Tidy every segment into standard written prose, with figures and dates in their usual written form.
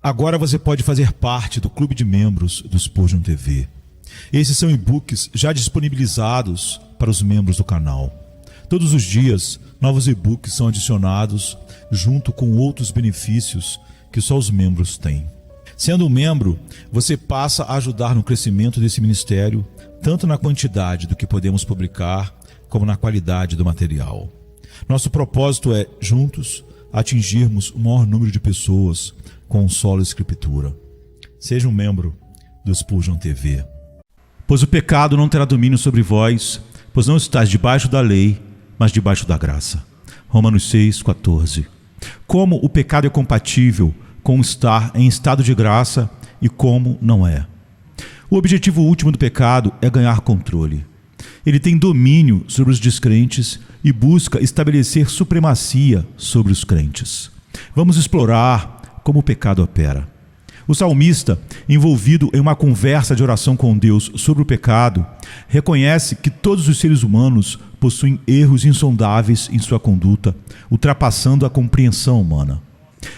Agora você pode fazer parte do clube de membros do Spurgeon TV. Esses são e-books já disponibilizados para os membros do canal. Todos os dias, novos e-books são adicionados junto com outros benefícios que só os membros têm. Sendo um membro, você passa a ajudar no crescimento desse ministério, tanto na quantidade do que podemos publicar, como na qualidade do material. Nosso propósito é, juntos, atingirmos o maior número de pessoas com solo escritura. Seja um membro do Spurgeon TV. Pois o pecado não terá domínio sobre vós, pois não estáis debaixo da lei, mas debaixo da graça. Romanos 6,14. Como o pecado é compatível com estar em estado de graça e como não é. O objetivo último do pecado é ganhar controle. Ele tem domínio sobre os descrentes e busca estabelecer supremacia sobre os crentes. Vamos explorar como o pecado opera. O salmista, envolvido em uma conversa de oração com Deus sobre o pecado, reconhece que todos os seres humanos possuem erros insondáveis em sua conduta, ultrapassando a compreensão humana.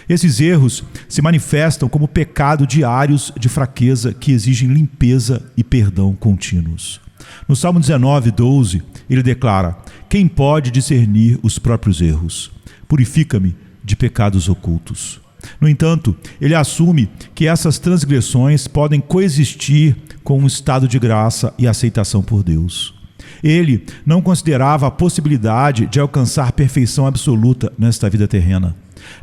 Esses erros se manifestam como pecado diários de fraqueza que exigem limpeza e perdão contínuos. No Salmo 19:12, ele declara: quem pode discernir os próprios erros? Purifica-me de pecados ocultos. No entanto, ele assume que essas transgressões podem coexistir com um estado de graça e aceitação por Deus. Ele não considerava a possibilidade de alcançar perfeição absoluta nesta vida terrena,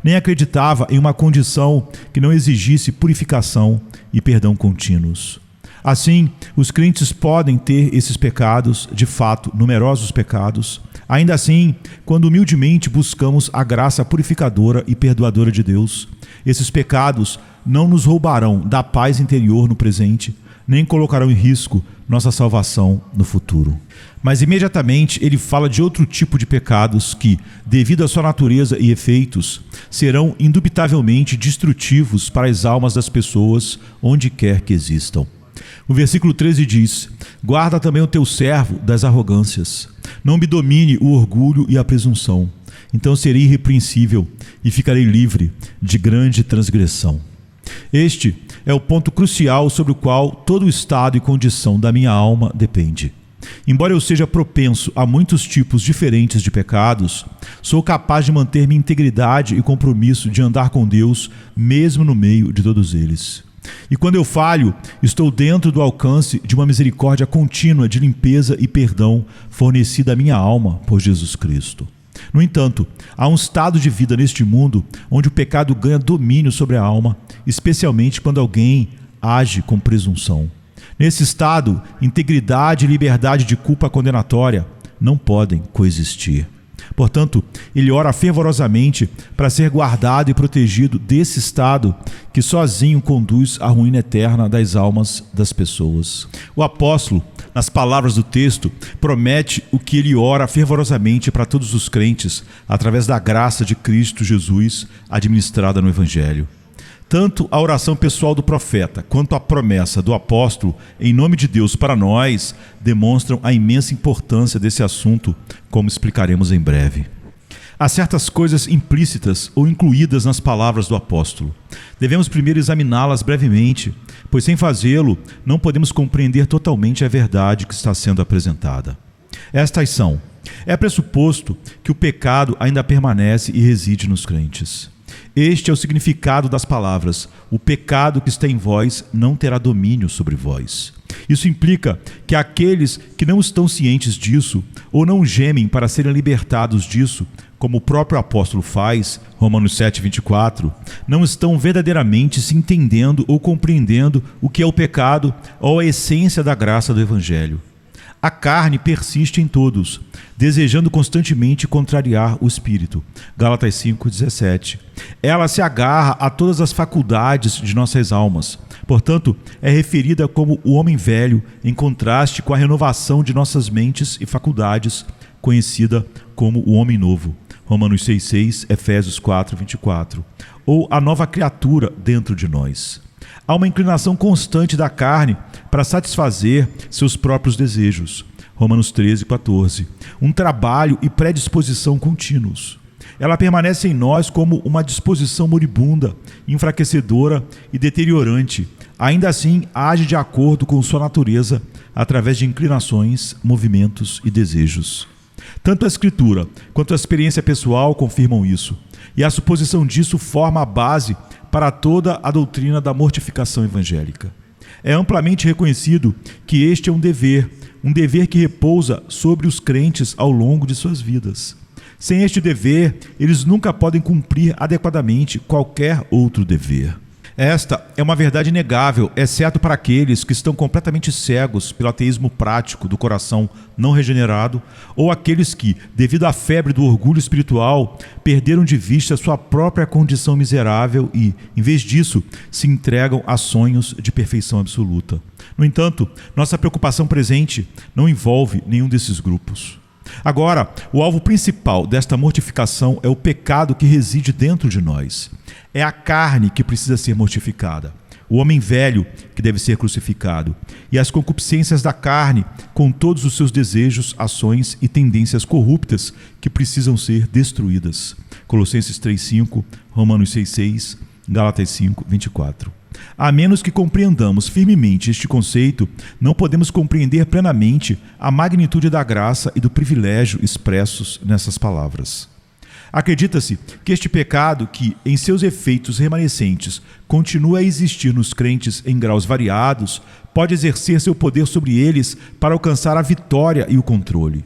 nem acreditava em uma condição que não exigisse purificação e perdão contínuos. Assim, os crentes podem ter esses pecados, de fato, numerosos pecados. Ainda assim, quando humildemente buscamos a graça purificadora e perdoadora de Deus, esses pecados não nos roubarão da paz interior no presente, nem colocarão em risco nossa salvação no futuro. Mas imediatamente ele fala de outro tipo de pecados que, devido à sua natureza e efeitos, serão indubitavelmente destrutivos para as almas das pessoas onde quer que existam. O versículo 13 diz: guarda também o teu servo das arrogâncias. Não me domine o orgulho e a presunção. Então serei irrepreensível e ficarei livre de grande transgressão. Este é o ponto crucial sobre o qual todo o estado e condição da minha alma depende. Embora eu seja propenso a muitos tipos diferentes de pecados, sou capaz de manter minha integridade e compromisso de andar com Deus, mesmo no meio de todos eles. E quando eu falho, estou dentro do alcance de uma misericórdia contínua de limpeza e perdão fornecida à minha alma por Jesus Cristo. No entanto, há um estado de vida neste mundo onde o pecado ganha domínio sobre a alma, especialmente quando alguém age com presunção. Nesse estado, integridade e liberdade de culpa condenatória não podem coexistir. Portanto, ele ora fervorosamente para ser guardado e protegido desse estado que sozinho conduz à ruína eterna das almas das pessoas. O apóstolo, nas palavras do texto, promete o que ele ora fervorosamente para todos os crentes através da graça de Cristo Jesus administrada no Evangelho. Tanto a oração pessoal do profeta quanto a promessa do apóstolo em nome de Deus para nós demonstram a imensa importância desse assunto, como explicaremos em breve. Há certas coisas implícitas ou incluídas nas palavras do apóstolo. Devemos primeiro examiná-las brevemente, pois sem fazê-lo não podemos compreender totalmente a verdade que está sendo apresentada. Estas são: é pressuposto que o pecado ainda permanece e reside nos crentes. Este é o significado das palavras: o pecado que está em vós não terá domínio sobre vós. Isso implica que aqueles que não estão cientes disso, ou não gemem para serem libertados disso, como o próprio apóstolo faz, Romanos 7:24, não estão verdadeiramente se entendendo ou compreendendo o que é o pecado ou a essência da graça do Evangelho. A carne persiste em todos, desejando constantemente contrariar o espírito. Gálatas 5:17. Ela se agarra a todas as faculdades de nossas almas. Portanto, é referida como o homem velho, em contraste com a renovação de nossas mentes e faculdades, conhecida como o homem novo. Romanos 6:6, Efésios 4:24. Ou a nova criatura dentro de nós. Há uma inclinação constante da carne para satisfazer seus próprios desejos. Romanos 13:14. Um trabalho e predisposição contínuos. ela permanece em nós como uma disposição moribunda, enfraquecedora e deteriorante. Ainda assim, age de acordo com sua natureza, através de inclinações, movimentos e desejos. Tanto a Escritura quanto a experiência pessoal confirmam isso, e a suposição disso forma a base para toda a doutrina da mortificação evangélica. É amplamente reconhecido que este é um dever que repousa sobre os crentes ao longo de suas vidas. Sem este dever, eles nunca podem cumprir adequadamente qualquer outro dever. Esta é uma verdade inegável, exceto para aqueles que estão completamente cegos pelo ateísmo prático do coração não regenerado, ou aqueles que, devido à febre do orgulho espiritual, perderam de vista sua própria condição miserável e, em vez disso, se entregam a sonhos de perfeição absoluta. No entanto, nossa preocupação presente não envolve nenhum desses grupos. Agora, o alvo principal desta mortificação é o pecado que reside dentro de nós. É a carne que precisa ser mortificada, o homem velho que deve ser crucificado, e as concupiscências da carne, com todos os seus desejos, ações e tendências corruptas que precisam ser destruídas. Colossenses 3:5, Romanos 6:6, Gálatas 5:24. A menos que compreendamos firmemente este conceito, não podemos compreender plenamente a magnitude da graça e do privilégio expressos nessas palavras. Acredita-se que este pecado, que em seus efeitos remanescentes continua a existir nos crentes em graus variados, pode exercer seu poder sobre eles para alcançar a vitória e o controle.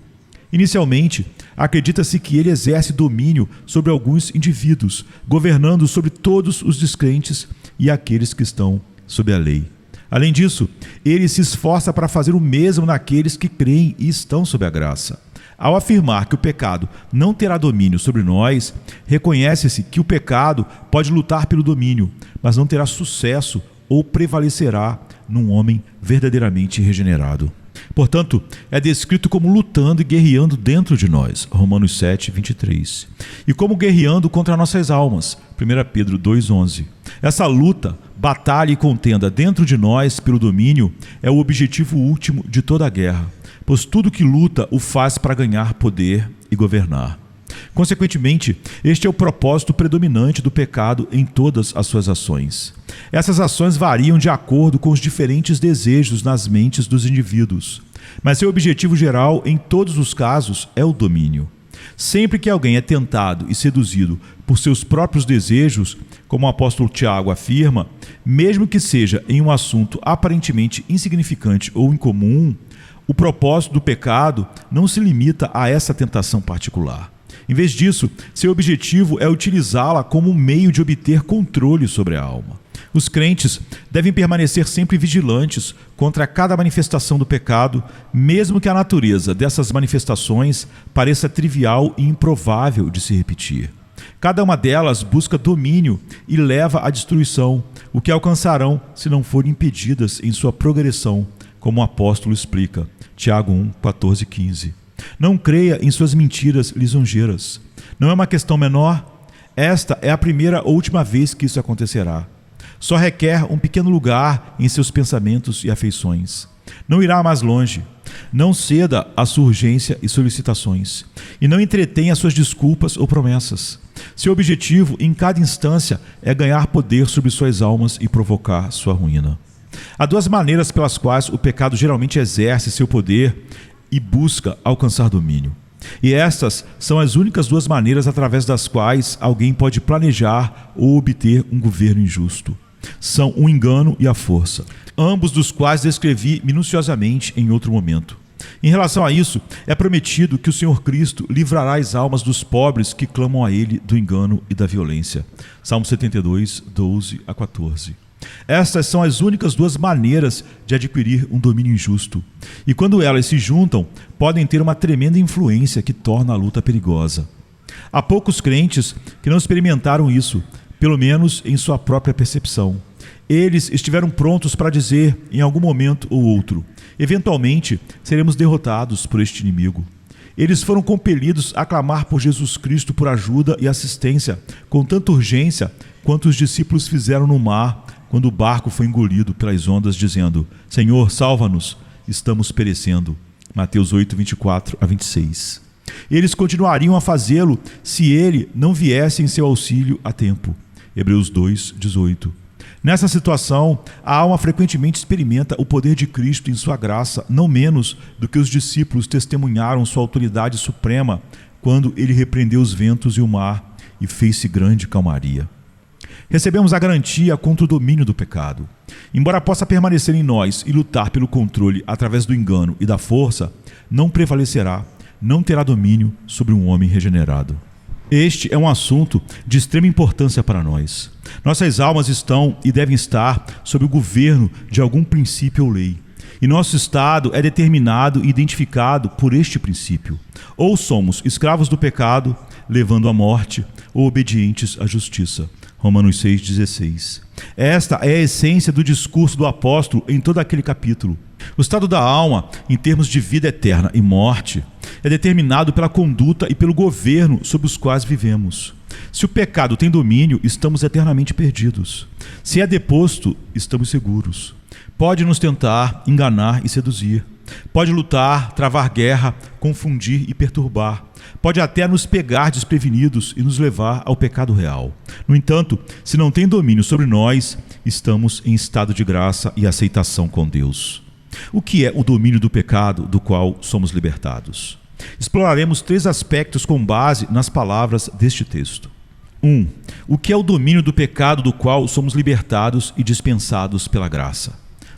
Inicialmente, acredita-se que ele exerce domínio sobre alguns indivíduos, governando sobre todos os descrentes e aqueles que estão sob a lei. Além disso, ele se esforça para fazer o mesmo naqueles que creem e estão sob a graça. Ao afirmar que o pecado não terá domínio sobre nós, reconhece-se que o pecado pode lutar pelo domínio, mas não terá sucesso ou prevalecerá num homem verdadeiramente regenerado. Portanto, é descrito como lutando e guerreando dentro de nós, Romanos 7:23, e como guerreando contra nossas almas, 1 Pedro 2:11. Essa luta, batalha e contenda dentro de nós pelo domínio é o objetivo último de toda a guerra, pois tudo que luta o faz para ganhar poder e governar. Consequentemente, este é o propósito predominante do pecado em todas as suas ações. Essas ações variam de acordo com os diferentes desejos nas mentes dos indivíduos, mas seu objetivo geral, em todos os casos, é o domínio. Sempre que alguém é tentado e seduzido por seus próprios desejos, como o apóstolo Tiago afirma, mesmo que seja em um assunto aparentemente insignificante ou incomum, o propósito do pecado não se limita a essa tentação particular. Em vez disso, seu objetivo é utilizá-la como um meio de obter controle sobre a alma. Os crentes devem permanecer sempre vigilantes contra cada manifestação do pecado, mesmo que a natureza dessas manifestações pareça trivial e improvável de se repetir. Cada uma delas busca domínio e leva à destruição, o que alcançarão se não forem impedidas em sua progressão, como o apóstolo explica, Tiago 1:14-15. Não creia em suas mentiras lisonjeiras. Não é uma questão menor. Esta é a primeira ou última vez que isso acontecerá. Só requer um pequeno lugar em seus pensamentos e afeições. Não irá mais longe. Não ceda à sua urgência e solicitações. E não entretenha suas desculpas ou promessas. Seu objetivo, em cada instância, é ganhar poder sobre suas almas e provocar sua ruína. Há duas maneiras pelas quais o pecado geralmente exerce seu poder e busca alcançar domínio. E estas são as únicas duas maneiras através das quais alguém pode planejar ou obter um governo injusto. São o engano e a força, ambos dos quais descrevi minuciosamente em outro momento. Em relação a isso, é prometido que o Senhor Cristo livrará as almas dos pobres que clamam a Ele do engano e da violência. Salmo 72, 12-14. Estas são as únicas duas maneiras de adquirir um domínio injusto. E quando elas se juntam, podem ter uma tremenda influência que torna a luta perigosa. Há poucos crentes que não experimentaram isso, pelo menos em sua própria percepção. Eles estiveram prontos para dizer, em algum momento ou outro, eventualmente seremos derrotados por este inimigo. Eles foram compelidos a clamar por Jesus Cristo por ajuda e assistência, com tanta urgência quanto os discípulos fizeram no mar, quando o barco foi engolido pelas ondas, dizendo: Senhor, salva-nos, estamos perecendo. Mateus 8, 24-26. Eles continuariam a fazê-lo se ele não viesse em seu auxílio a tempo. Hebreus 2:18. Nessa situação, a alma frequentemente experimenta o poder de Cristo em sua graça, não menos do que os discípulos testemunharam sua autoridade suprema quando ele repreendeu os ventos e o mar e fez-se grande calmaria. Recebemos a garantia contra o domínio do pecado. Embora possa permanecer em nós e lutar pelo controle através do engano e da força, não prevalecerá, não terá domínio sobre um homem regenerado. Este é um assunto de extrema importância para nós. Nossas almas estão e devem estar sob o governo de algum princípio ou lei. E nosso estado é determinado e identificado por este princípio. Ou somos escravos do pecado, levando à morte, ou obedientes à justiça. Romanos 6,16. Esta é a essência do discurso do apóstolo em todo aquele capítulo. O estado da alma, em termos de vida eterna e morte, é determinado pela conduta e pelo governo sob os quais vivemos. Se o pecado tem domínio, estamos eternamente perdidos. Se é deposto, estamos seguros. Pode nos tentar, enganar e seduzir. Pode lutar, travar guerra, confundir e perturbar. Pode até nos pegar desprevenidos e nos levar ao pecado real. No entanto, se não tem domínio sobre nós, estamos em estado de graça e aceitação com Deus. O que é o domínio do pecado do qual somos libertados? Exploraremos 3 aspectos com base nas palavras deste texto. 1. O que é o domínio do pecado do qual somos libertados e dispensados pela graça?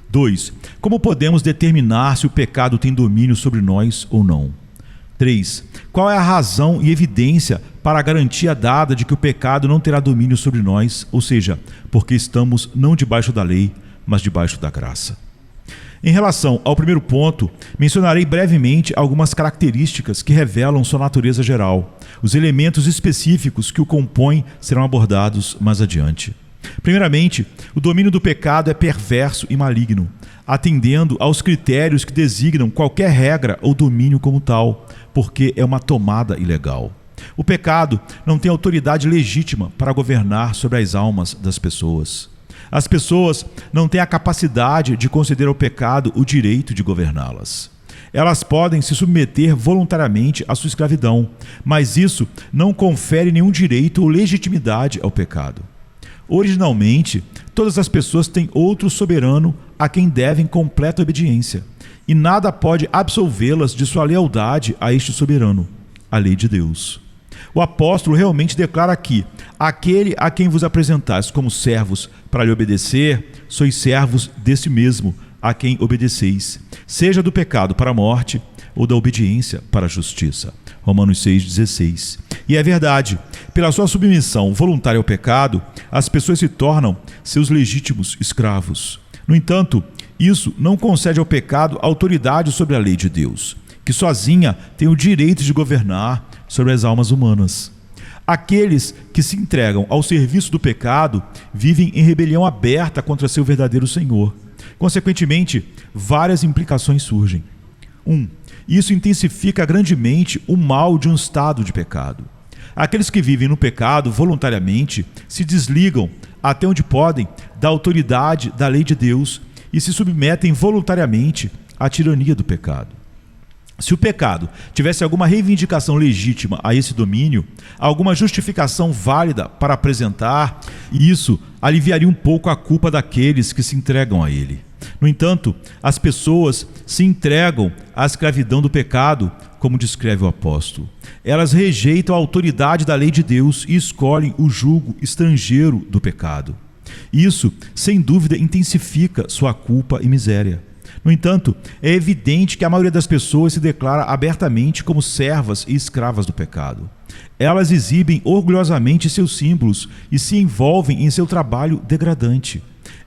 2. Como podemos determinar se o pecado tem domínio sobre nós ou não? 3. Qual é a razão e evidência para a garantia dada de que o pecado não terá domínio sobre nós, ou seja, porque estamos não debaixo da lei, mas debaixo da graça? Em relação ao primeiro ponto, mencionarei brevemente algumas características que revelam sua natureza geral. Os elementos específicos que o compõem serão abordados mais adiante. Primeiramente, o domínio do pecado é perverso e maligno, atendendo aos critérios que designam qualquer regra ou domínio como tal, porque é uma tomada ilegal. O pecado não tem autoridade legítima para governar sobre as almas das pessoas. As pessoas não têm a capacidade de conceder ao pecado o direito de governá-las. Elas podem se submeter voluntariamente à sua escravidão, mas isso não confere nenhum direito ou legitimidade ao pecado. Originalmente, todas as pessoas têm outro soberano a quem devem completa obediência, e nada pode absolvê-las de sua lealdade a este soberano, a lei de Deus. O apóstolo realmente declara aqui: aquele a quem vos apresentais como servos para lhe obedecer, sois servos desse mesmo a quem obedeceis, seja do pecado para a morte ou da obediência para a justiça. Romanos 6,16. E é verdade, pela sua submissão voluntária ao pecado, as pessoas se tornam seus legítimos escravos. No entanto, isso não concede ao pecado autoridade sobre a lei de Deus, que sozinha tem o direito de governar sobre as almas humanas. Aqueles que se entregam ao serviço do pecado vivem em rebelião aberta contra seu verdadeiro Senhor. Consequentemente, várias implicações surgem. 1. Isso intensifica grandemente o mal de um estado de pecado. Aqueles que vivem no pecado voluntariamente se desligam, até onde podem, da autoridade da lei de Deus e se submetem voluntariamente à tirania do pecado. Se o pecado tivesse alguma reivindicação legítima a esse domínio, alguma justificação válida para apresentar, isso aliviaria um pouco a culpa daqueles que se entregam a ele. No entanto, as pessoas se entregam à escravidão do pecado, como descreve o apóstolo. Elas rejeitam a autoridade da lei de Deus e escolhem o jugo estrangeiro do pecado. Isso, sem dúvida, intensifica sua culpa e miséria. No entanto, é evidente que a maioria das pessoas se declara abertamente como servas e escravas do pecado. Elas exibem orgulhosamente seus símbolos e se envolvem em seu trabalho degradante.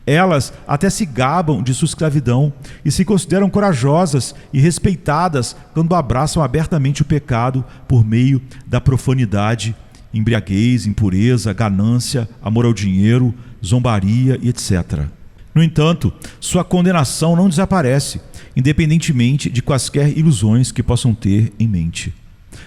Elas até se gabam de sua escravidão e se consideram corajosas e respeitadas quando abraçam abertamente o pecado por meio da profanidade, embriaguez, impureza, ganância, amor ao dinheiro, zombaria e etc. No entanto, sua condenação não desaparece, independentemente de quaisquer ilusões que possam ter em mente.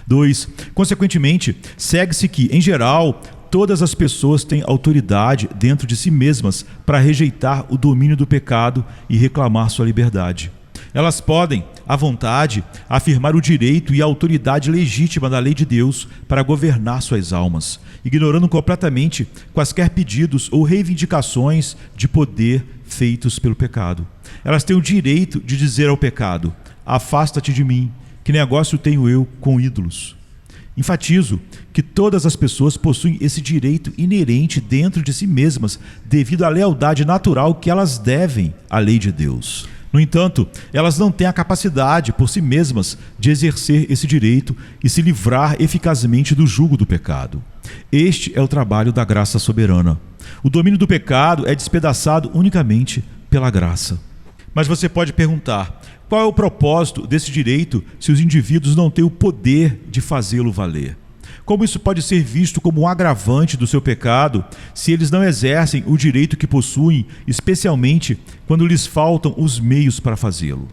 2. Consequentemente, segue-se que, em geral, todas as pessoas têm autoridade dentro de si mesmas para rejeitar o domínio do pecado e reclamar sua liberdade. Elas podem, à vontade, afirmar o direito e a autoridade legítima da lei de Deus para governar suas almas, ignorando completamente quaisquer pedidos ou reivindicações de poder feitos pelo pecado. Elas têm o direito de dizer ao pecado: afasta-te de mim, que negócio tenho eu com ídolos? Enfatizo que todas as pessoas possuem esse direito inerente dentro de si mesmas, devido à lealdade natural que elas devem à lei de Deus. No entanto, elas não têm a capacidade por si mesmas de exercer esse direito e se livrar eficazmente do jugo do pecado. Este é o trabalho da graça soberana. O domínio do pecado é despedaçado unicamente pela graça. Mas você pode perguntar: qual é o propósito desse direito se os indivíduos não têm o poder de fazê-lo valer? Como isso pode ser visto como um agravante do seu pecado se eles não exercem o direito que possuem, especialmente quando lhes faltam os meios para fazê-lo?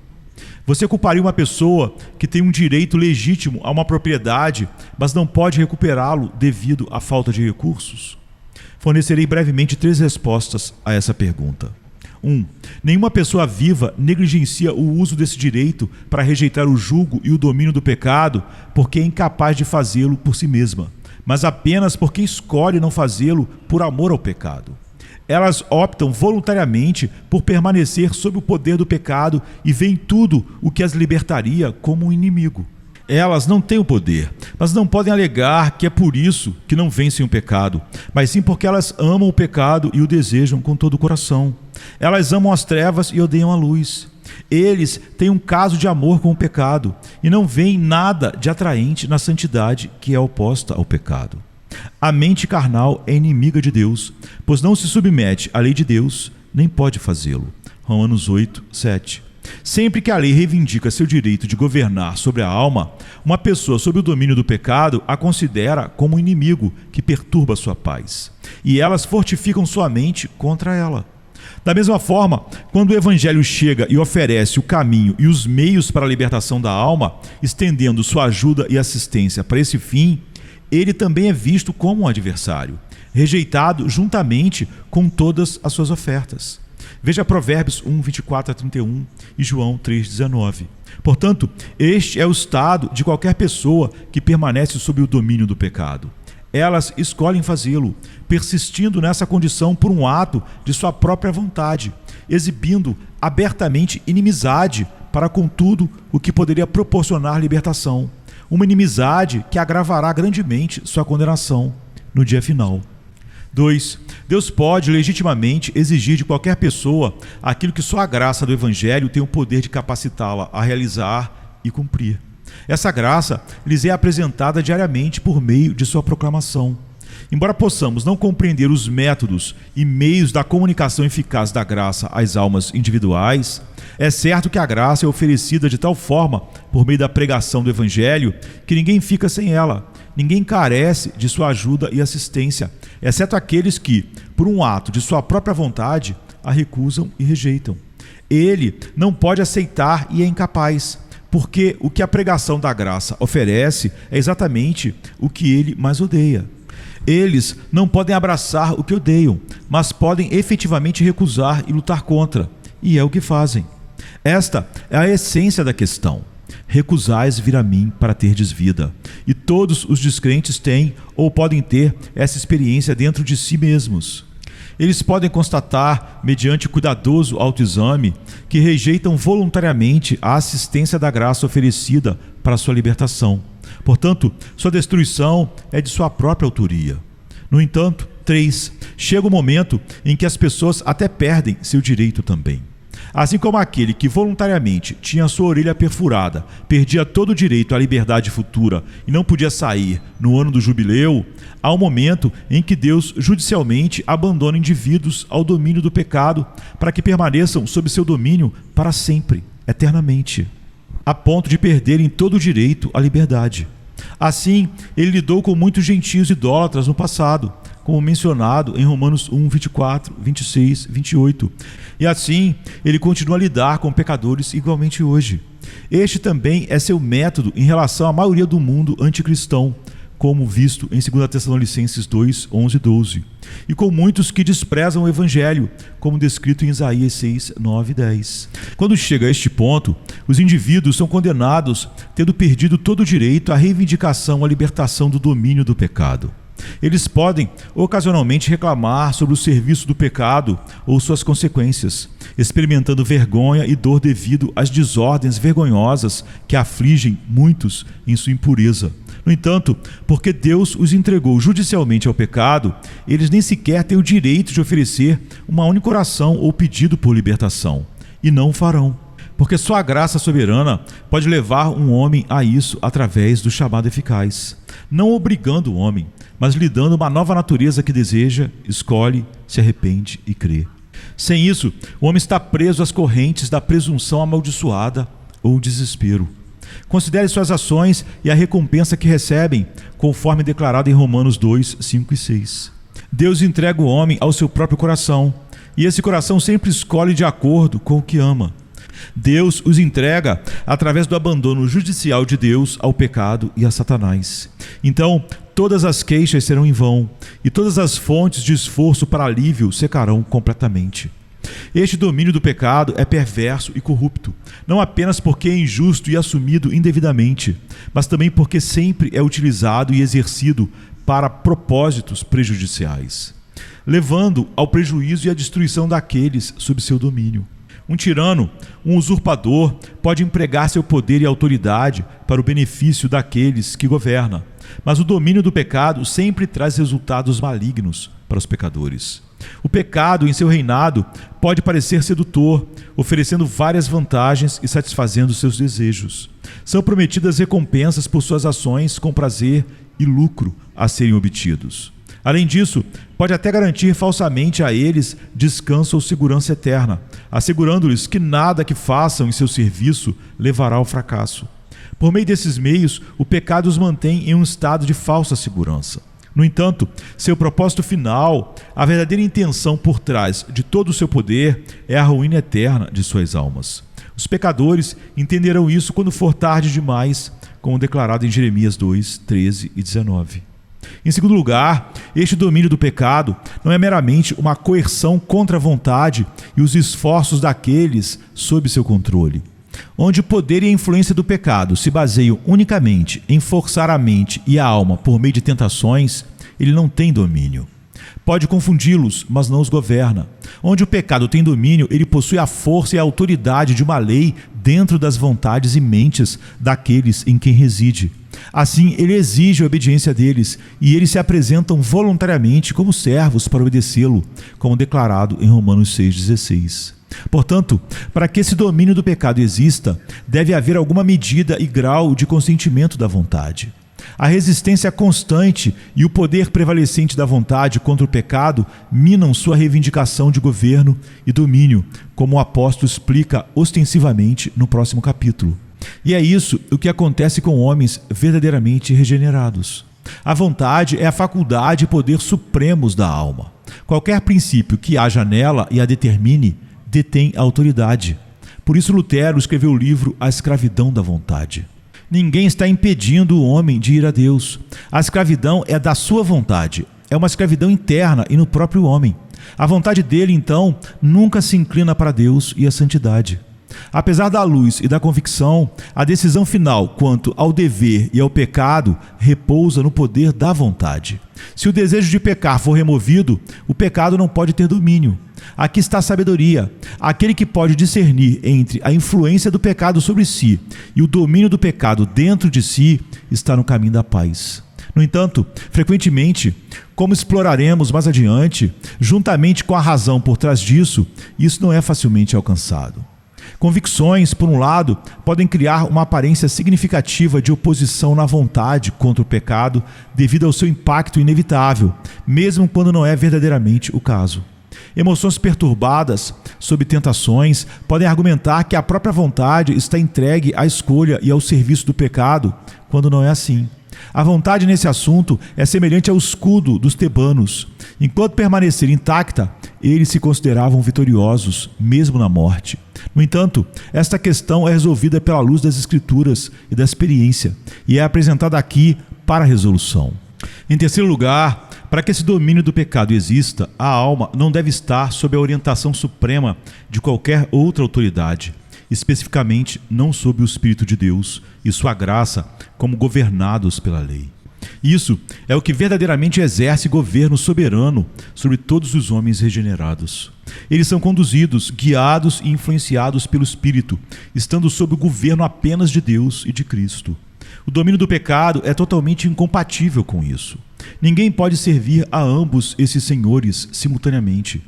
Você culparia uma pessoa que tem um direito legítimo a uma propriedade, mas não pode recuperá-lo devido à falta de recursos? Fornecerei brevemente 3 respostas a essa pergunta. 1. Nenhuma pessoa viva negligencia o uso desse direito para rejeitar o jugo e o domínio do pecado porque é incapaz de fazê-lo por si mesma, mas apenas porque escolhe não fazê-lo por amor ao pecado. Elas optam voluntariamente por permanecer sob o poder do pecado e veem tudo o que as libertaria como um inimigo. Elas não têm o poder, mas não podem alegar que é por isso que não vencem o pecado, mas sim porque elas amam o pecado e o desejam com todo o coração. Elas amam as trevas e odeiam a luz. Eles têm um caso de amor com o pecado e não veem nada de atraente na santidade que é oposta ao pecado. A mente carnal é inimiga de Deus, pois não se submete à lei de Deus, nem pode fazê-lo. Romanos 8, 7. Sempre que a lei reivindica seu direito de governar sobre a alma, uma pessoa sob o domínio do pecado a considera como um inimigo que perturba sua paz, e elas fortificam sua mente contra ela. Da mesma forma, quando o Evangelho chega e oferece o caminho e os meios para a libertação da alma, estendendo sua ajuda e assistência para esse fim, ele também é visto como um adversário, rejeitado juntamente com todas as suas ofertas. Veja Provérbios 1, 24 a 31 e João 3, 19. Portanto, este é o estado de qualquer pessoa que permanece sob o domínio do pecado. Elas escolhem fazê-lo, persistindo nessa condição por um ato de sua própria vontade, exibindo abertamente inimizade para com tudo o que poderia proporcionar libertação. Uma inimizade que agravará grandemente sua condenação no dia final. 2. Deus pode legitimamente exigir de qualquer pessoa aquilo que só a graça do Evangelho tem o poder de capacitá-la a realizar e cumprir. Essa graça lhes é apresentada diariamente por meio de sua proclamação. Embora possamos não compreender os métodos e meios da comunicação eficaz da graça às almas individuais, é certo que a graça é oferecida de tal forma, por meio da pregação do Evangelho, que ninguém fica sem ela, ninguém carece de sua ajuda e assistência, exceto aqueles que, por um ato de sua própria vontade, a recusam e rejeitam. Ele não pode aceitar e é incapaz, porque o que a pregação da graça oferece é exatamente o que ele mais odeia. Eles não podem abraçar o que odeiam, mas podem efetivamente recusar e lutar contra, e é o que fazem. Esta é a essência da questão. Recusais vir a mim para terdes vida. E todos os descrentes têm ou podem ter essa experiência dentro de si mesmos. Eles podem constatar, mediante cuidadoso autoexame, que rejeitam voluntariamente a assistência da graça oferecida para sua libertação. Portanto, sua destruição é de sua própria autoria. No entanto, 3. Chega o momento em que as pessoas até perdem seu direito também. Assim como aquele que voluntariamente tinha sua orelha perfurada, perdia todo o direito à liberdade futura e não podia sair no ano do jubileu, há um momento em que Deus judicialmente abandona indivíduos ao domínio do pecado para que permaneçam sob seu domínio para sempre, eternamente, a ponto de perderem todo o direito à liberdade. Assim, ele lidou com muitos gentios idólatras no passado, como mencionado em Romanos 1, 24, 26, 28. E assim, ele continua a lidar com pecadores igualmente hoje. Este também é seu método em relação à maioria do mundo anticristão, como visto em 2 Tessalonicenses 2, 11 e 12, e com muitos que desprezam o Evangelho, como descrito em Isaías 6, 9 e 10. Quando chega a este ponto, os indivíduos são condenados, tendo perdido todo o direito à reivindicação, à libertação do domínio do pecado. Eles podem, ocasionalmente, reclamar sobre o serviço do pecado ou suas consequências, experimentando vergonha e dor devido às desordens vergonhosas que afligem muitos em sua impureza. No entanto, porque Deus os entregou judicialmente ao pecado, eles nem sequer têm o direito de oferecer uma única oração ou pedido por libertação, e não o farão. Porque só a graça soberana pode levar um homem a isso através do chamado eficaz, não obrigando o homem, mas lhe dando uma nova natureza que deseja, escolhe, se arrepende e crê. Sem isso, o homem está preso às correntes da presunção amaldiçoada ou desespero. Considere suas ações e a recompensa que recebem, conforme declarado em Romanos 2, 5 e 6. Deus entrega o homem ao seu próprio coração, e esse coração sempre escolhe de acordo com o que ama. Deus os entrega através do abandono judicial de Deus ao pecado e a Satanás. Então, todas as queixas serão em vão, e todas as fontes de esforço para alívio secarão completamente. Este domínio do pecado é perverso e corrupto, não apenas porque é injusto e assumido indevidamente, mas também porque sempre é utilizado e exercido para propósitos prejudiciais, levando ao prejuízo e à destruição daqueles sob seu domínio. Um tirano, um usurpador, pode empregar seu poder e autoridade para o benefício daqueles que governa, mas o domínio do pecado sempre traz resultados malignos para os pecadores. O pecado em seu reinado pode parecer sedutor, oferecendo várias vantagens e satisfazendo seus desejos. São prometidas recompensas por suas ações com prazer e lucro a serem obtidos. Além disso, pode até garantir falsamente a eles descanso ou segurança eterna, assegurando-lhes que nada que façam em seu serviço levará ao fracasso. Por meio desses meios, o pecado os mantém em um estado de falsa segurança. No entanto, seu propósito final, a verdadeira intenção por trás de todo o seu poder, é a ruína eterna de suas almas. Os pecadores entenderão isso quando for tarde demais, como declarado em Jeremias 2, 13 e 19. Em segundo lugar, este domínio do pecado não é meramente uma coerção contra a vontade e os esforços daqueles sob seu controle. Onde o poder e a influência do pecado se baseiam unicamente em forçar a mente e a alma por meio de tentações, ele não tem domínio. Pode confundi-los, mas não os governa. Onde o pecado tem domínio, ele possui a força e a autoridade de uma lei dentro das vontades e mentes daqueles em quem reside. Assim, ele exige a obediência deles, e eles se apresentam voluntariamente como servos para obedecê-lo, como declarado em Romanos 6,16. Portanto, para que esse domínio do pecado exista, deve haver alguma medida e grau de consentimento da vontade. A resistência constante e o poder prevalecente da vontade contra o pecado minam sua reivindicação de governo e domínio, como o apóstolo explica ostensivamente no próximo capítulo. E é isso o que acontece com homens verdadeiramente regenerados. A vontade é a faculdade e poder supremos da alma. Qualquer princípio que haja nela e a determine, detém a autoridade. Por isso Lutero escreveu o livro A Escravidão da Vontade. Ninguém está impedindo o homem de ir a Deus. A escravidão é da sua vontade. É uma escravidão interna e no próprio homem. A vontade dele, então, nunca se inclina para Deus e a santidade. Apesar da luz e da convicção, a decisão final quanto ao dever e ao pecado repousa no poder da vontade. Se o desejo de pecar for removido, o pecado não pode ter domínio. Aqui está a sabedoria. Aquele que pode discernir entre a influência do pecado sobre si e o domínio do pecado dentro de si está no caminho da paz. No entanto, frequentemente, como exploraremos mais adiante, juntamente com a razão por trás disso, isso não é facilmente alcançado. Convicções, por um lado, podem criar uma aparência significativa de oposição na vontade contra o pecado devido ao seu impacto inevitável, mesmo quando não é verdadeiramente o caso. Emoções perturbadas sob tentações podem argumentar que a própria vontade está entregue à escolha e ao serviço do pecado, quando não é assim. A vontade nesse assunto é semelhante ao escudo dos tebanos. Enquanto permanecer intacta, eles se consideravam vitoriosos, mesmo na morte. No entanto, esta questão é resolvida pela luz das Escrituras e da experiência, e é apresentada aqui para a resolução. Em terceiro lugar, para que esse domínio do pecado exista, a alma não deve estar sob a orientação suprema de qualquer outra autoridade, especificamente não sob o Espírito de Deus e sua graça como governados pela lei. Isso é o que verdadeiramente exerce governo soberano sobre todos os homens regenerados. Eles são conduzidos, guiados e influenciados pelo Espírito, estando sob o governo apenas de Deus e de Cristo. O domínio do pecado é totalmente incompatível com isso. Ninguém pode servir a ambos esses senhores simultaneamente.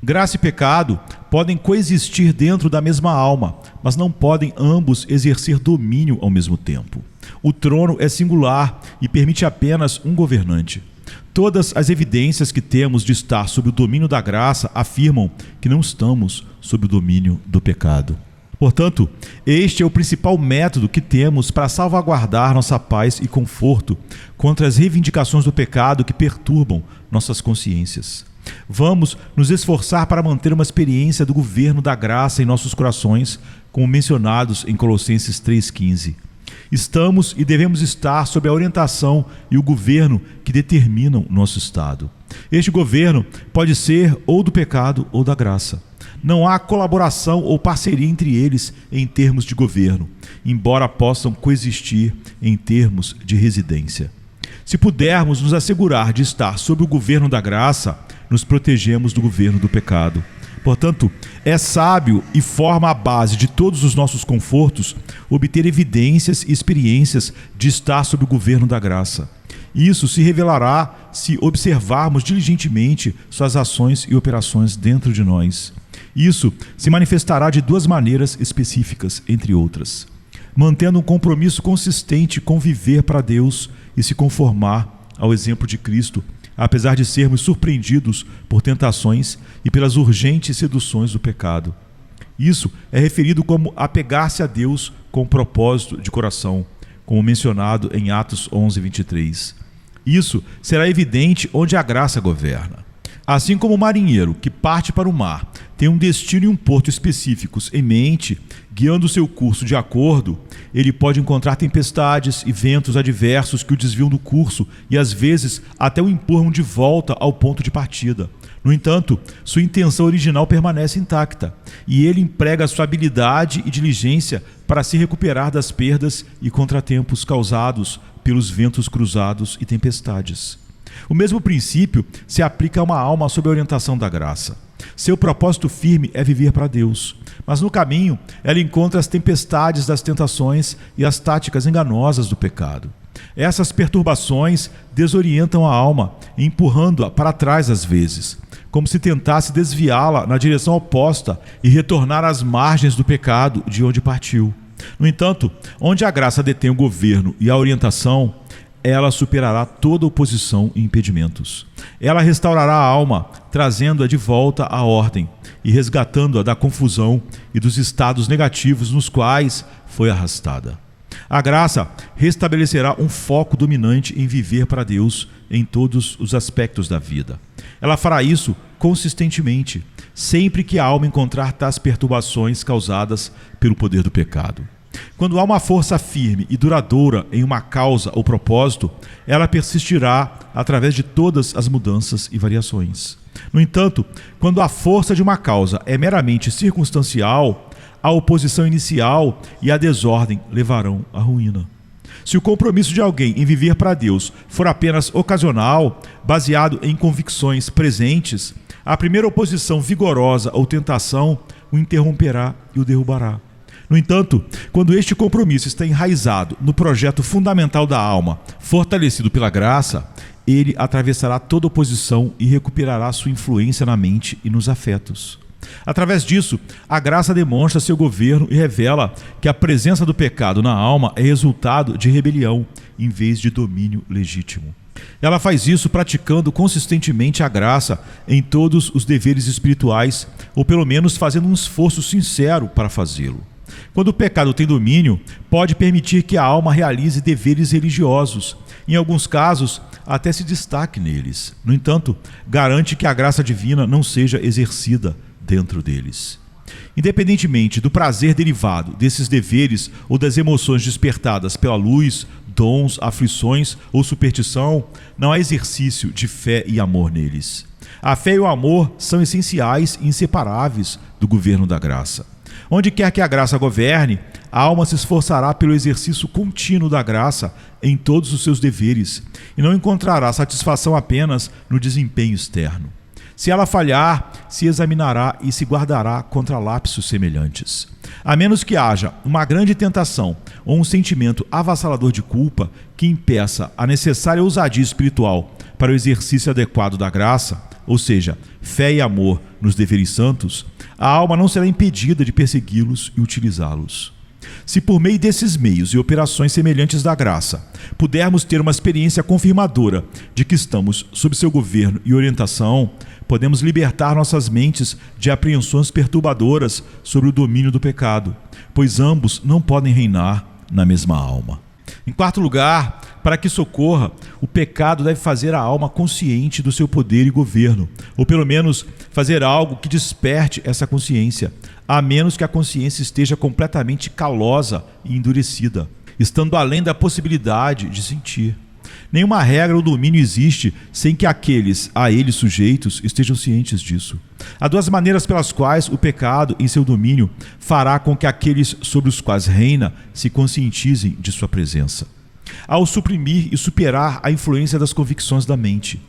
Graça e pecado podem coexistir dentro da mesma alma, mas não podem ambos exercer domínio ao mesmo tempo. O trono é singular e permite apenas um governante. Todas as evidências que temos de estar sob o domínio da graça afirmam que não estamos sob o domínio do pecado. Portanto, este é o principal método que temos para salvaguardar nossa paz e conforto contra as reivindicações do pecado que perturbam nossas consciências. Vamos nos esforçar para manter uma experiência do governo da graça em nossos corações, como mencionados em Colossenses 3,15. Estamos e devemos estar sob a orientação e o governo que determinam nosso estado. Este governo pode ser ou do pecado ou da graça. Não há colaboração ou parceria entre eles em termos de governo, embora possam coexistir em termos de residência. Se pudermos nos assegurar de estar sob o governo da graça, nos protegemos do governo do pecado. Portanto, é sábio e forma a base de todos os nossos confortos obter evidências e experiências de estar sob o governo da graça. Isso se revelará se observarmos diligentemente suas ações e operações dentro de nós. Isso se manifestará de duas maneiras específicas, entre outras: mantendo um compromisso consistente com viver para Deus e se conformar ao exemplo de Cristo, apesar de sermos surpreendidos por tentações e pelas urgentes seduções do pecado. Isso é referido como apegar-se a Deus com propósito de coração, como mencionado em Atos 11:23. Isso será evidente onde a graça governa. Assim como o marinheiro que parte para o mar tem um destino e um porto específicos em mente, guiando seu curso de acordo, ele pode encontrar tempestades e ventos adversos que o desviam do curso e às vezes até o empurram de volta ao ponto de partida. No entanto, sua intenção original permanece intacta e ele emprega sua habilidade e diligência para se recuperar das perdas e contratempos causados pelos ventos cruzados e tempestades. O mesmo princípio se aplica a uma alma sob a orientação da graça. Seu propósito firme é viver para Deus, mas no caminho ela encontra as tempestades das tentações e as táticas enganosas do pecado. Essas perturbações desorientam a alma, empurrando-a para trás às vezes, como se tentasse desviá-la na direção oposta e retornar às margens do pecado de onde partiu. No entanto, onde a graça detém o governo e a orientação, ela superará toda oposição e impedimentos. Ela restaurará a alma, trazendo-a de volta à ordem e resgatando-a da confusão e dos estados negativos nos quais foi arrastada. A graça restabelecerá um foco dominante em viver para Deus em todos os aspectos da vida. Ela fará isso consistentemente, sempre que a alma encontrar tais perturbações causadas pelo poder do pecado. Quando há uma força firme e duradoura em uma causa ou propósito, ela persistirá através de todas as mudanças e variações. No entanto, quando a força de uma causa é meramente circunstancial, a oposição inicial e a desordem levarão à ruína. Se o compromisso de alguém em viver para Deus for apenas ocasional, baseado em convicções presentes, a primeira oposição vigorosa ou tentação o interromperá e o derrubará. No entanto, quando este compromisso está enraizado no projeto fundamental da alma, fortalecido pela graça, ele atravessará toda oposição e recuperará sua influência na mente e nos afetos. Através disso, a graça demonstra seu governo e revela que a presença do pecado na alma é resultado de rebelião, em vez de domínio legítimo. Ela faz isso praticando consistentemente a graça em todos os deveres espirituais, ou pelo menos fazendo um esforço sincero para fazê-lo. Quando o pecado tem domínio, pode permitir que a alma realize deveres religiosos. Em alguns casos, até se destaque neles. No entanto, garante que a graça divina não seja exercida dentro deles. Independentemente do prazer derivado desses deveres ou das emoções despertadas pela luz, dons, aflições ou superstição, não há exercício de fé e amor neles. A fé e o amor são essenciais e inseparáveis do governo da graça. Onde quer que a graça governe, a alma se esforçará pelo exercício contínuo da graça em todos os seus deveres e não encontrará satisfação apenas no desempenho externo. Se ela falhar, se examinará e se guardará contra lapsos semelhantes. A menos que haja uma grande tentação ou um sentimento avassalador de culpa que impeça a necessária ousadia espiritual para o exercício adequado da graça, ou seja, fé e amor nos deveres santos, a alma não será impedida de persegui-los e utilizá-los. Se por meio desses meios e operações semelhantes da graça, pudermos ter uma experiência confirmadora de que estamos sob seu governo e orientação, podemos libertar nossas mentes de apreensões perturbadoras sobre o domínio do pecado, pois ambos não podem reinar na mesma alma. Em quarto lugar, para que isso ocorra, o pecado deve fazer a alma consciente do seu poder e governo, ou pelo menos fazer algo que desperte essa consciência, a menos que a consciência esteja completamente calosa e endurecida, estando além da possibilidade de sentir. Nenhuma regra ou domínio existe sem que aqueles a ele sujeitos estejam cientes disso. Há duas maneiras pelas quais o pecado, em seu domínio, fará com que aqueles sobre os quais reina se conscientizem de sua presença. Ao suprimir e superar a influência das convicções da mente.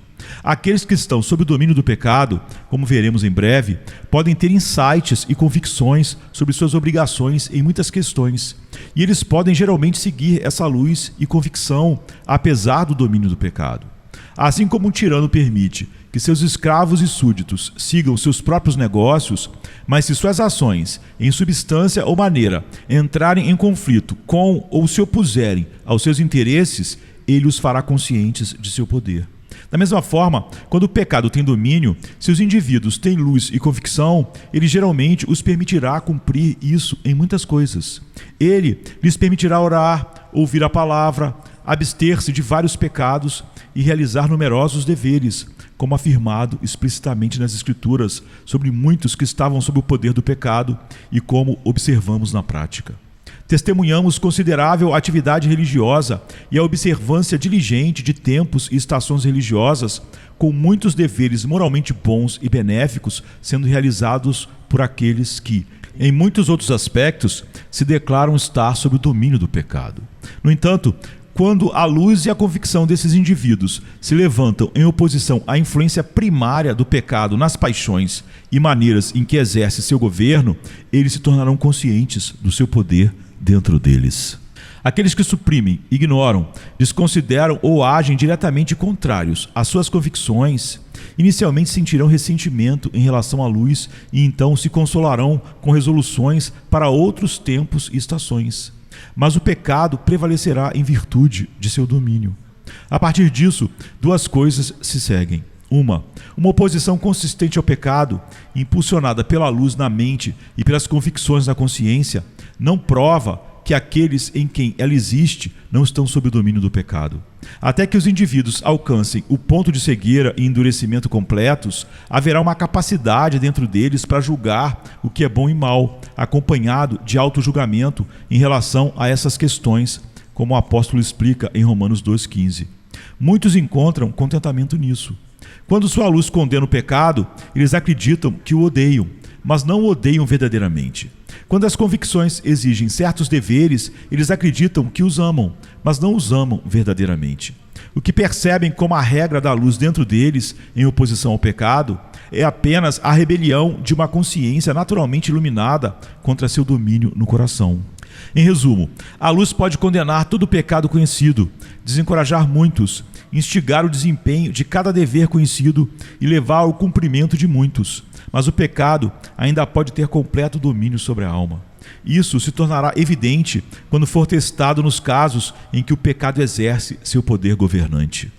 Aqueles que estão sob o domínio do pecado, como veremos em breve, podem ter insights e convicções sobre suas obrigações em muitas questões, e eles podem geralmente seguir essa luz e convicção apesar do domínio do pecado. Assim como um tirano permite que seus escravos e súditos sigam seus próprios negócios, mas se suas ações, em substância ou maneira, entrarem em conflito com ou se opuserem aos seus interesses, ele os fará conscientes de seu poder. Da mesma forma, quando o pecado tem domínio, se os indivíduos têm luz e convicção, ele geralmente os permitirá cumprir isso em muitas coisas. Ele lhes permitirá orar, ouvir a palavra, abster-se de vários pecados e realizar numerosos deveres, como afirmado explicitamente nas Escrituras sobre muitos que estavam sob o poder do pecado e como observamos na prática. Testemunhamos considerável atividade religiosa e a observância diligente de tempos e estações religiosas, com muitos deveres moralmente bons e benéficos sendo realizados por aqueles que, em muitos outros aspectos, se declaram estar sob o domínio do pecado. No entanto, quando a luz e a convicção desses indivíduos se levantam em oposição à influência primária do pecado nas paixões e maneiras em que exerce seu governo, eles se tornarão conscientes do seu poder dentro deles. Aqueles que suprimem, ignoram, desconsideram ou agem diretamente contrários às suas convicções, inicialmente sentirão ressentimento em relação à luz e então se consolarão com resoluções para outros tempos e estações. Mas o pecado prevalecerá em virtude de seu domínio. A partir disso, duas coisas se seguem. Uma oposição consistente ao pecado, impulsionada pela luz na mente e pelas convicções da consciência, não prova que aqueles em quem ela existe não estão sob o domínio do pecado. Até que os indivíduos alcancem o ponto de cegueira e endurecimento completos, haverá uma capacidade dentro deles para julgar o que é bom e mal, acompanhado de auto-julgamento em relação a essas questões, como o apóstolo explica em Romanos 2,15. Muitos encontram contentamento nisso. Quando sua luz condena o pecado, eles acreditam que o odeiam, mas não o odeiam verdadeiramente. Quando as convicções exigem certos deveres, eles acreditam que os amam, mas não os amam verdadeiramente. O que percebem como a regra da luz dentro deles, em oposição ao pecado, é apenas a rebelião de uma consciência naturalmente iluminada contra seu domínio no coração. Em resumo, a luz pode condenar todo o pecado conhecido, desencorajar muitos, instigar o desempenho de cada dever conhecido e levar ao cumprimento de muitos. Mas o pecado ainda pode ter completo domínio sobre a alma. Isso se tornará evidente quando for testado nos casos em que o pecado exerce seu poder governante.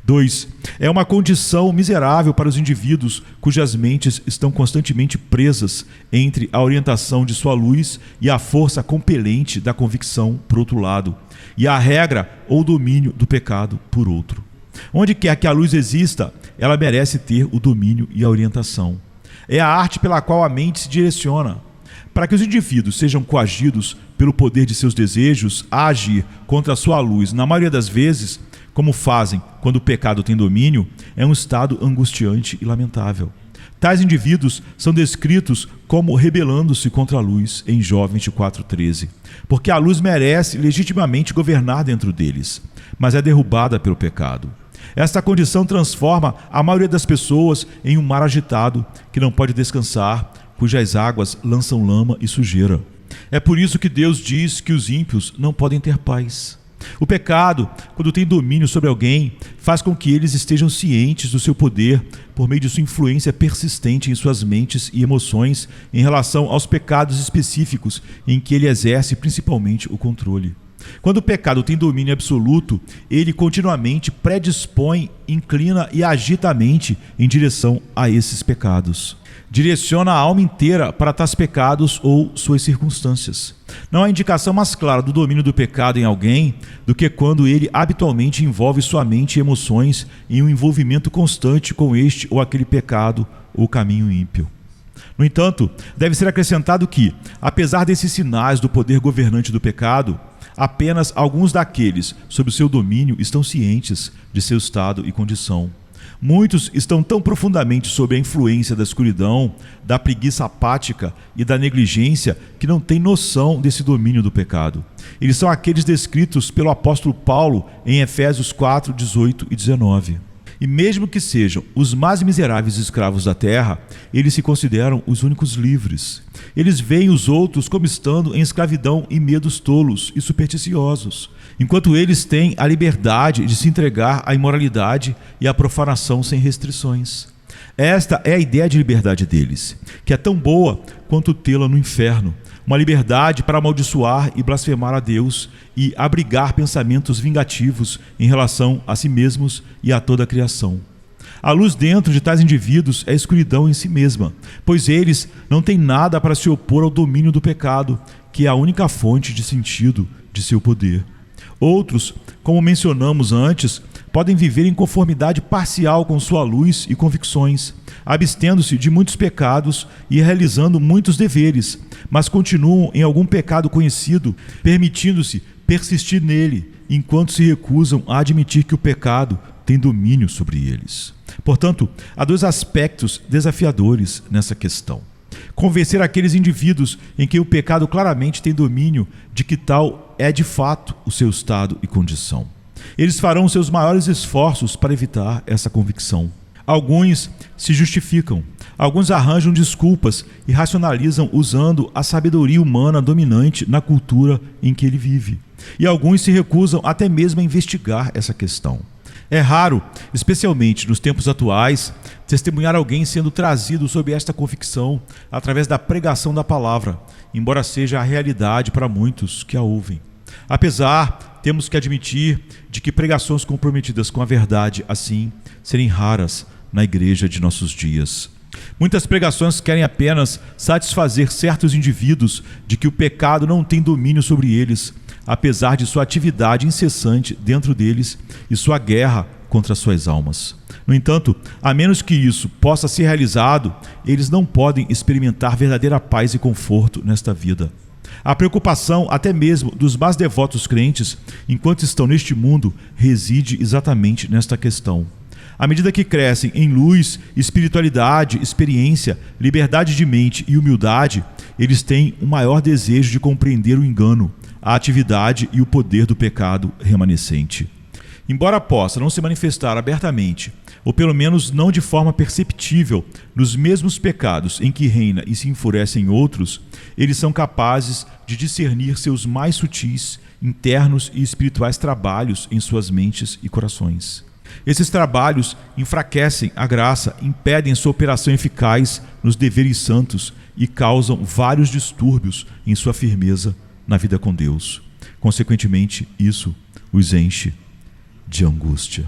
2. É uma condição miserável para os indivíduos cujas mentes estão constantemente presas entre a orientação de sua luz e a força compelente da convicção, por outro lado, e a regra ou domínio do pecado, por outro. Onde quer que a luz exista, ela merece ter o domínio e a orientação. É a arte pela qual a mente se direciona. Para que os indivíduos sejam coagidos pelo poder de seus desejos a agir contra a sua luz, na maioria das vezes, como fazem quando o pecado tem domínio, é um estado angustiante e lamentável. Tais indivíduos são descritos como rebelando-se contra a luz em Jó 24:13, porque a luz merece legitimamente governar dentro deles, mas é derrubada pelo pecado. Esta condição transforma a maioria das pessoas em um mar agitado que não pode descansar, cujas águas lançam lama e sujeira. É por isso que Deus diz que os ímpios não podem ter paz. O pecado, quando tem domínio sobre alguém, faz com que eles estejam cientes do seu poder por meio de sua influência persistente em suas mentes e emoções em relação aos pecados específicos em que ele exerce principalmente o controle. Quando o pecado tem domínio absoluto, ele continuamente predispõe, inclina e agita a mente em direção a esses pecados. Direciona a alma inteira para tais pecados ou suas circunstâncias. Não há indicação mais clara do domínio do pecado em alguém do que quando ele habitualmente envolve sua mente e emoções em um envolvimento constante com este ou aquele pecado ou caminho ímpio. No entanto, deve ser acrescentado que, apesar desses sinais do poder governante do pecado, apenas alguns daqueles sob o seu domínio estão cientes de seu estado e condição. Muitos estão tão profundamente sob a influência da escuridão, da preguiça apática e da negligência que não têm noção desse domínio do pecado. Eles são aqueles descritos pelo apóstolo Paulo em Efésios 4:18 e 19. E mesmo que sejam os mais miseráveis escravos da terra, eles se consideram os únicos livres. Eles veem os outros como estando em escravidão e medos tolos e supersticiosos, enquanto eles têm a liberdade de se entregar à imoralidade e à profanação sem restrições. Esta é a ideia de liberdade deles, que é tão boa quanto tê-la no inferno. Uma liberdade para amaldiçoar e blasfemar a Deus e abrigar pensamentos vingativos em relação a si mesmos e a toda a criação. A luz dentro de tais indivíduos é a escuridão em si mesma, pois eles não têm nada para se opor ao domínio do pecado, que é a única fonte de sentido de seu poder. Outros, como mencionamos antes, podem viver em conformidade parcial com sua luz e convicções, abstendo-se de muitos pecados e realizando muitos deveres, mas continuam em algum pecado conhecido, permitindo-se persistir nele, enquanto se recusam a admitir que o pecado tem domínio sobre eles. Portanto, há dois aspectos desafiadores nessa questão. Convencer aqueles indivíduos em que o pecado claramente tem domínio de que tal é de fato o seu estado e condição. Eles farão seus maiores esforços para evitar essa convicção. Alguns se justificam, alguns arranjam desculpas e racionalizam usando a sabedoria humana dominante na cultura em que ele vive. E alguns se recusam até mesmo a investigar essa questão. É raro, especialmente nos tempos atuais, testemunhar alguém sendo trazido sob esta convicção através da pregação da palavra, embora seja a realidade para muitos que a ouvem. Apesar, temos que admitir de que pregações comprometidas com a verdade, assim, serem raras na igreja de nossos dias. Muitas pregações querem apenas satisfazer certos indivíduos de que o pecado não tem domínio sobre eles, apesar de sua atividade incessante dentro deles e sua guerra contra suas almas. No entanto, a menos que isso possa ser realizado, eles não podem experimentar verdadeira paz e conforto nesta vida. A preocupação, até mesmo dos mais devotos crentes, enquanto estão neste mundo, reside exatamente nesta questão. À medida que crescem em luz, espiritualidade, experiência, liberdade de mente e humildade, eles têm um maior desejo de compreender o engano, a atividade e o poder do pecado remanescente. Embora possa não se manifestar abertamente, ou pelo menos não de forma perceptível, nos mesmos pecados em que reina e se enfurece em outros, eles são capazes de discernir seus mais sutis, internos e espirituais trabalhos em suas mentes e corações. Esses trabalhos enfraquecem a graça, impedem sua operação eficaz nos deveres santos e causam vários distúrbios em sua firmeza na vida com Deus. Consequentemente, isso os enche de angústia.